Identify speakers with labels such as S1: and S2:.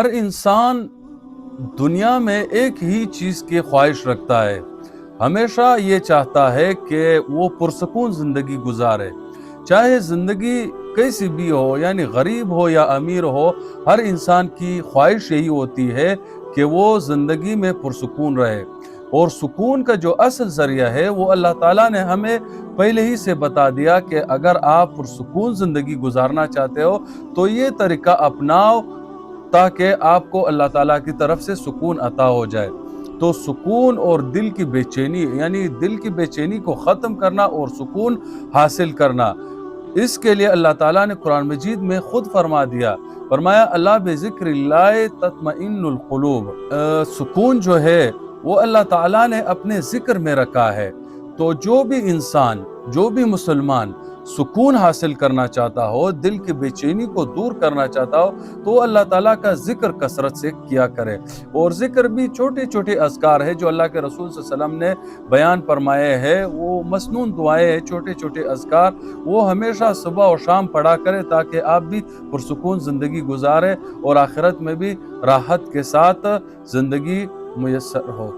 S1: ہر انسان دنیا میں ایک ہی چیز کی خواہش رکھتا ہے، ہمیشہ یہ چاہتا ہے کہ وہ پرسکون زندگی گزارے، چاہے زندگی کیسی بھی ہو، یعنی غریب ہو یا امیر ہو، ہر انسان کی خواہش یہی ہوتی ہے کہ وہ زندگی میں پرسکون رہے۔ اور سکون کا جو اصل ذریعہ ہے وہ اللہ تعالیٰ نے ہمیں پہلے ہی سے بتا دیا کہ اگر آپ پرسکون زندگی گزارنا چاہتے ہو تو یہ طریقہ اپناؤ تاکہ آپ کو اللہ تعالیٰ کی طرف سے سکون عطا ہو جائے۔ تو سکون اور دل کی بے چینی، یعنی دل کی بے چینی کو ختم کرنا اور سکون حاصل کرنا، اس کے لیے اللہ تعالیٰ نے قرآن مجید میں خود فرمایا اللہ بذکر اللہ تطمئن القلوب۔ سکون جو ہے وہ اللہ تعالیٰ نے اپنے ذکر میں رکھا ہے۔ تو جو بھی انسان، جو بھی مسلمان سکون حاصل کرنا چاہتا ہو، دل کی بے چینی کو دور کرنا چاہتا ہو، تو اللہ تعالیٰ کا ذکر کثرت سے کیا کرے۔ اور ذکر بھی چھوٹے چھوٹے اذکار ہے جو اللہ کے رسول صلی اللہ علیہ وسلم نے بیان فرمائے ہیں، وہ مسنون دعائیں ہیں، چھوٹے چھوٹے اذکار، وہ ہمیشہ صبح اور شام پڑھا کرے تاکہ آپ بھی پرسکون زندگی گزارے اور آخرت میں بھی راحت کے ساتھ زندگی میسر ہو۔